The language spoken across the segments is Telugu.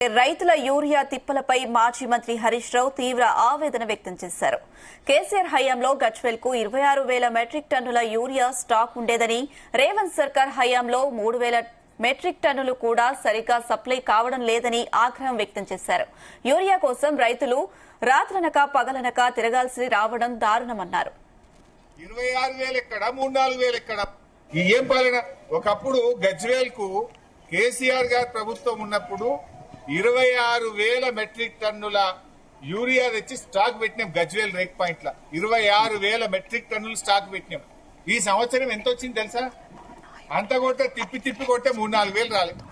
రైతుల యూరియా తిప్పలపై మాజీ మంత్రి హరీష్ రావు తీవ్ర ఆవేదన వ్యక్తం చేశారు. కేసీఆర్ హయాంలో గజ్వేల్ కు 26,000 మెట్రిక్ టన్నుల యూరియా స్టాక్ ఉండేదని, రేవంత్ సర్కార్ హయాంలో 3,000 మెట్రిక్ టన్నులు కూడా సరిగా సప్లై కావడం లేదని ఆగ్రహం వ్యక్తం చేశారు. యూరియా కోసం రైతులు రాత్రనక పగలనక తిరగాల్సి రావడం దారుణమన్నారు. 26,000 ఎక్కడ 3,000 ఎక్కడ ఈ ఏం పాలన? ఒకప్పుడు గజ్వేల్ కు కేసీఆర్ గారి ప్రభుత్వం ఉన్నప్పుడు 26,000 మెట్రిక్ టన్నుల యూరియా తెచ్చి స్టాక్ పెట్టినాం. గజ్వేల్ రేక్ పాయింట్ లా 26,000 మెట్రిక్ టన్నులు స్టాక్ పెట్టినాం. ఈ సంవత్సరం ఎంత వచ్చింది తెలుసా? అంత కొట్టే తిప్పి కొట్టే 3,000-4,000 రాలేదు.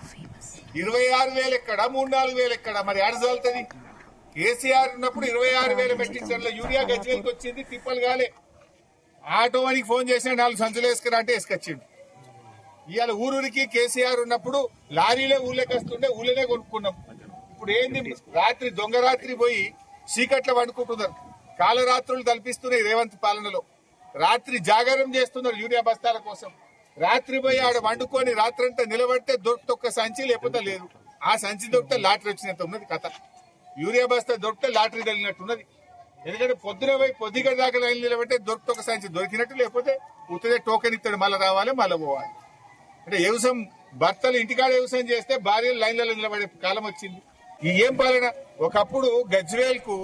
26,000 ఎక్కడ 3,000-4,000 ఎక్కడ? మరి ఆడ చదువుతుంది. కేసీఆర్ ఉన్నప్పుడు 26,000 మెట్రిక్ టన్నుల యూరియా గజ్వేల్ కి వచ్చింది. తిప్పలు కాలే. ఆటో వానికి ఫోన్ చేసిన 4 సంచులు వేసుకురా అంటే వేసుకొచ్చిండు. ఇవాళ ఊరూరికి కేసీఆర్ ఉన్నప్పుడు లారీలే ఊళ్ళోకి వస్తుండే, ఊళ్ళోనే కొనుక్కున్నాం. ఇప్పుడు ఏంది? రాత్రి దొంగ రాత్రి పోయి చీకట్ల వండుకుంటున్నారు. కాలరాత్రులు కల్పిస్తున్నాయి రేవంత్ పాలనలో. రాత్రి జాగారం చేస్తున్నారు యూరియా బస్తాల కోసం. రాత్రి పోయి ఆడ వండుకొని రాత్రంతా నిలబడితే దొరికితే ఒక్క సంచి, లేకపోతే లేదు. ఆ సంచి దొరికితే లాటరీ వచ్చినంత ఉన్నది కథ. యూరియా బస్తా దొరికితే లాటరీ తగిలినట్టున్నది. ఎందుకంటే పొద్దున పోయి పొద్దుగడ దాకా లైన్ నిలబడితే దొరికితే ఒక సంచి దొరికినట్టు, లేకపోతే ఉత్తదే టోకెన్ ఇస్తాడు, మళ్ళీ రావాలి మళ్ళీ పోవాలి. అంటే వ్యవసాయం భర్తలు ఇంటికాడ వ్యవసాయం చేస్తే భార్యలు లైన్లలో నిలబడే కాలం వచ్చింది. ఈ ఏం పాలన? ఒకప్పుడు గజ్వేల్ కు